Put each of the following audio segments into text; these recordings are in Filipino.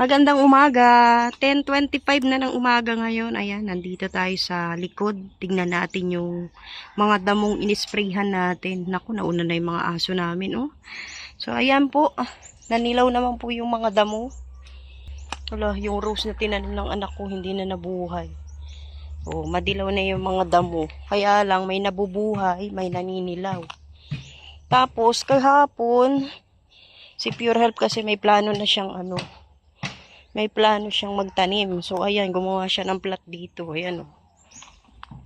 Magandang umaga. 10:25 na ng umaga ngayon. Ayan, nandito tayo sa likod. Tingnan natin yung mga damong inisprayhan natin. Naku, nauna na yung mga aso namin, oh. So, ayan po. Nanilaw naman po yung mga damo. Wala, yung rose na tinanim ng anak ko, hindi na nabuhay. Oh, madilaw na yung mga damo. Kaya lang, may nabubuhay, may naninilaw. Tapos, kahapon, si Pure Health kasi may plano na siyang may plano siyang magtanim. So, ayan, gumawa siya ng plot dito. Ayan, oh.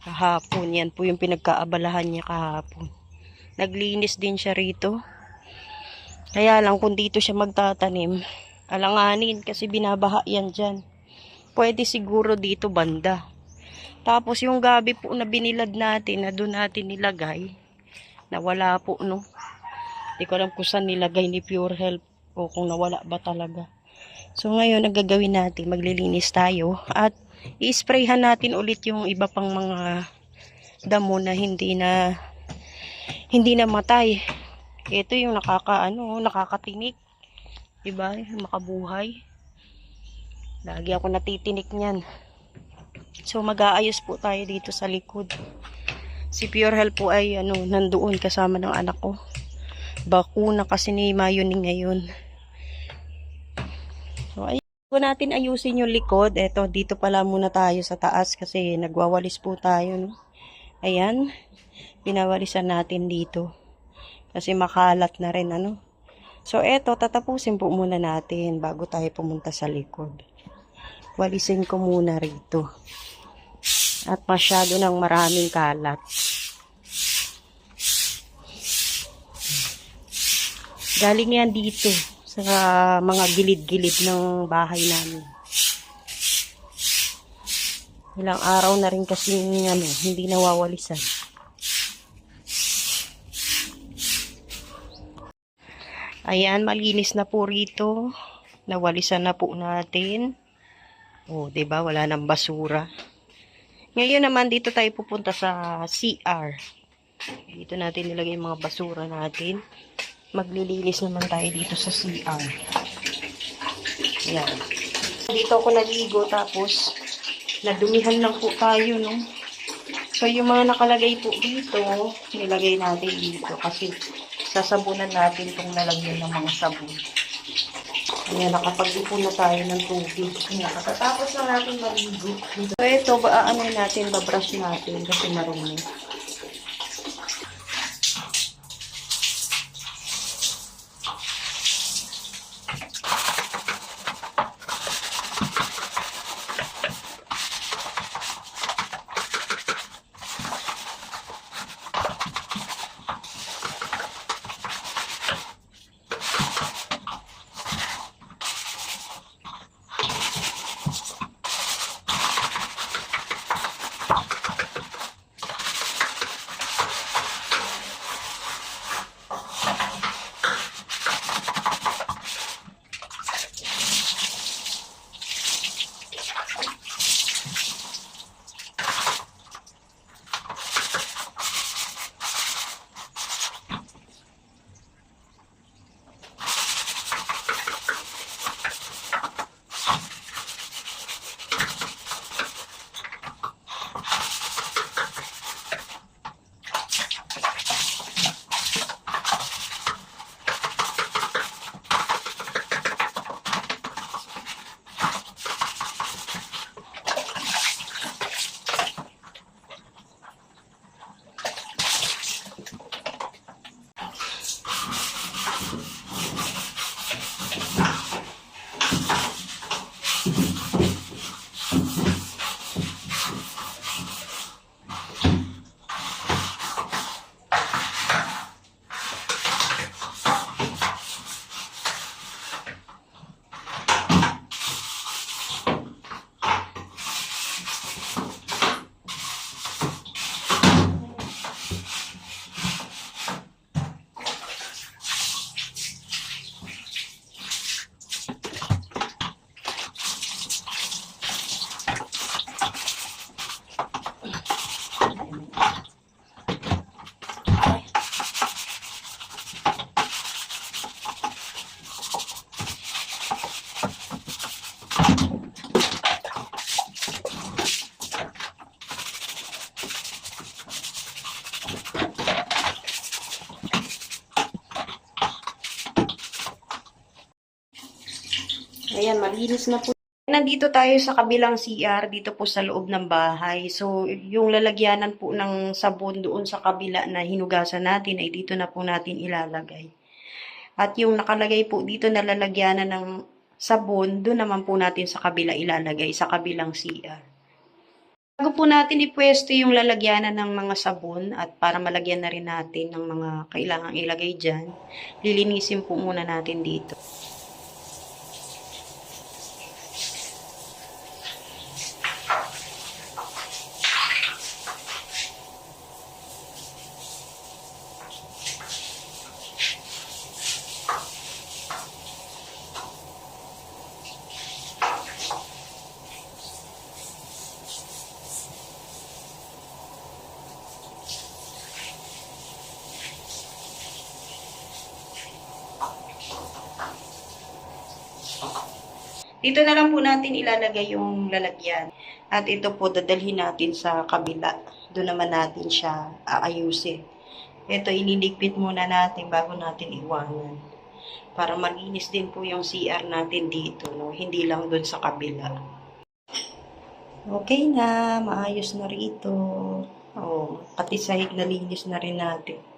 Kahapon, yan po yung pinagkaabalahan niya kahapon. Naglinis din siya rito. Kaya lang, kung dito siya magtatanim, alanganin kasi binabaha yan dyan. Pwede siguro dito banda. Tapos, yung gabi po na binilad natin, na doon natin nilagay, nawala po, no? Hindi ko alam kung saan nilagay ni Pure Health o kung nawala ba talaga. So ngayon, ang gagawin natin, maglilinis tayo at i-sprayhan natin ulit yung iba pang mga damo na hindi na matay. Ito yung nakakatinik. Diba? Makabuhay. Lagi ako natitinik niyan. So mag-aayos po tayo dito sa likod. Si Pure Health po ay nandoon kasama ng anak ko. Bakuna kasi ni Mayuning ngayon. So, ayun natin ayusin yung likod. Eto, dito pala muna tayo sa taas kasi nagwawalis po tayo, no? Ayan, pinawalisan natin dito. Kasi makalat na rin, So, eto, tatapusin po muna natin bago tayo pumunta sa likod. Walisin ko muna rito. At masyado ng maraming kalat. Galing yan dito sa mga gilid-gilid ng bahay namin. Ilang araw na rin kasi hindi nawawalisan. Ayan, malinis na po rito. Nawalisan na po natin. Oh, 'di ba? Wala nang basura. Ngayon naman dito tayo pupunta sa CR. Dito natin nilagay yung mga basura natin. Maglilinis naman tayo dito sa CR. Ayan. Dito ako naligo tapos nadumihan lang po tayo, no? So, yung mga nakalagay po dito, nilagay natin dito kasi sasabunan natin itong nalagyan ng mga sabon. Ayan, nakapag-ipon na tayo ng tubig. Ayan, kakatapos na natin maligo. So, ito, babrush natin kasi marumi. Ayan, malinis na po. Nandito tayo sa kabilang CR, dito po sa loob ng bahay. So, yung lalagyanan po ng sabon doon sa kabila na hinugasan natin ay dito na po natin ilalagay. At yung nakalagay po dito na lalagyanan ng sabon, doon naman po natin sa kabila ilalagay, sa kabilang CR. Bago po natin ipwesto yung lalagyanan ng mga sabon at para malagyan na rin natin ng mga kailangang ilagay dyan, lilinisin po muna natin dito. Dito na lang po natin ilalagay yung lalagyan. At ito po, dadalhin natin sa kabila. Doon naman natin siya aayusin. Ito, ililigpit muna natin bago natin iwanan. Para malinis din po yung CR natin dito, no? Hindi lang doon sa kabila. Okay na, maayos na rito. Oh, pati sahig na linis na rin natin.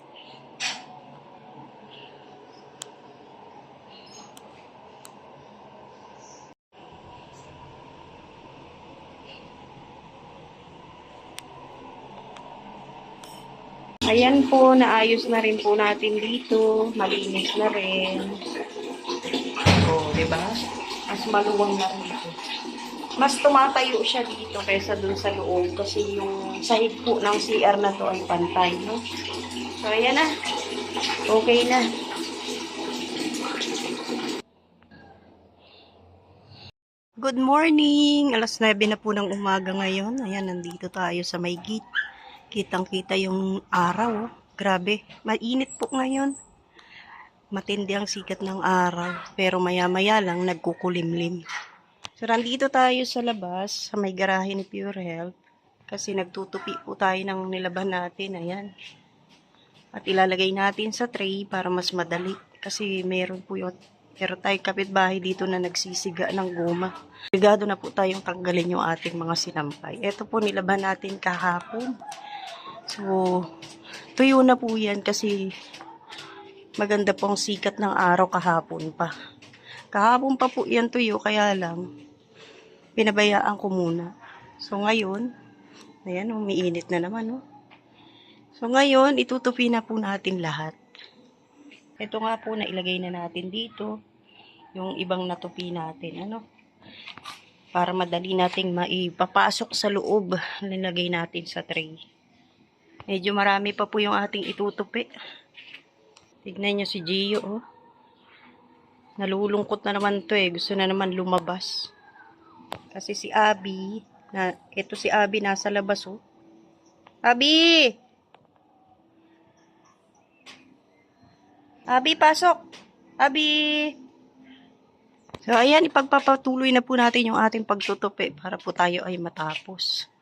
Ayan po, naayos na rin po natin dito. Malinis na rin. O, diba? Mas maluwang na rito. Mas tumatayo siya dito kaysa dun sa loob kasi yung sahig po ng CR na to ay pantay, no? So, ayan na. Okay na. Good morning! Alas 9 na po ng umaga ngayon. Ayan, nandito tayo sa may gate. Kitang-kita yung araw. Oh. Grabe, mainit po ngayon. Matindi ang sikat ng araw. Pero maya-maya lang nagkukulimlim. So, nandito tayo sa labas, sa may garahe ni Pure Health. Kasi nagtutupi po tayo ng nilaban natin. Ayan. At ilalagay natin sa tray para mas madali. Kasi meron po yun. Pero tayo kapitbahay dito na nagsisiga ng goma. Ligado na po tayong tanggalin yung ating mga sinampay. Ito po nilaban natin kahapon. So, tuyo na po yan kasi maganda pong sikat ng araw kahapon pa. Kahapon pa po yan tuyo, kaya lang, pinabayaan ko muna. So, ngayon, ayan, umiinit na naman, no? So, ngayon, itutupi na po natin lahat. Ito nga po, nailagay na natin dito, yung ibang natupi natin, ano? Para madali nating maipapasok sa loob, nilagay natin sa tray. Medyo marami pa po yung ating itutupi. Tignan nyo si Gio, oh. Nalulungkot na naman to eh. Gusto na naman lumabas. Kasi si Abby, ito si Abby nasa labas, oh. Abby! Abby, pasok! Abby! So, ayan, ipagpapatuloy na po natin yung ating pagtutupi para po tayo ay matapos.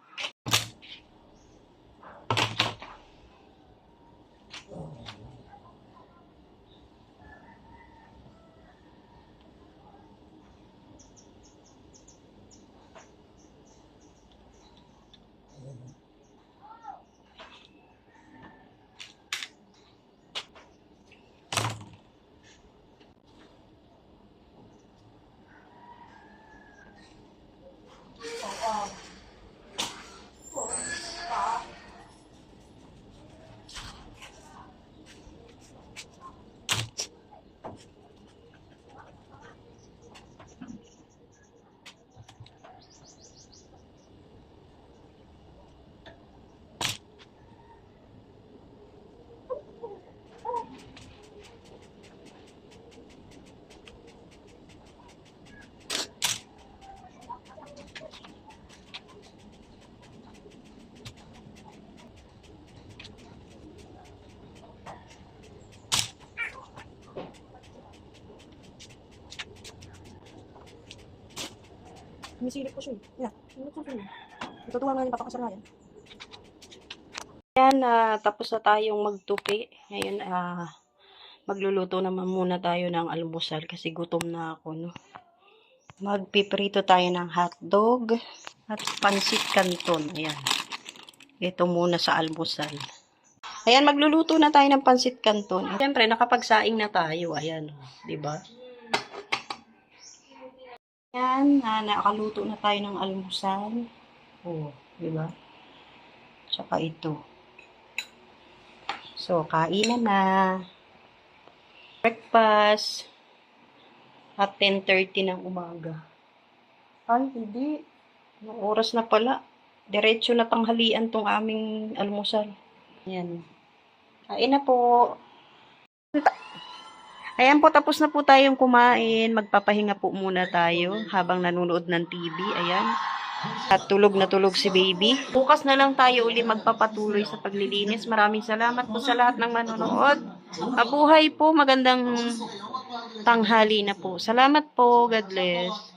Sumisilip ko siya eh. Yeah, natutuwa nga yung papakasarayan. Ayan, tapos na tayong magtupi. Ngayon, magluluto naman muna tayo ng almusal kasi gutom na ako, no? Magpiprito tayo ng hotdog at pansit canton. Ayan. Ito muna sa almusal. Ayan, magluluto na tayo ng pansit canton. Siyempre, nakapagsaing na tayo. Ayan, di ba? Ayan, nakaluto na tayo ng almusal. Oh, di ba? Tsaka ito. So, kainan na. Breakfast. At 10:30 ng umaga. Ay, hindi. Anong oras na pala? Diretso na tanghalian tong aming almusal. Ayan. Kain na po. Ayan po, tapos na po tayong kumain. Magpapahinga po muna tayo habang nanonood ng TV. Ayan. At tulog na tulog si baby. Bukas na lang tayo uli magpapatuloy sa paglilinis. Maraming salamat po sa lahat ng manonood. Mabuhay po. Magandang tanghali na po. Salamat po. God bless.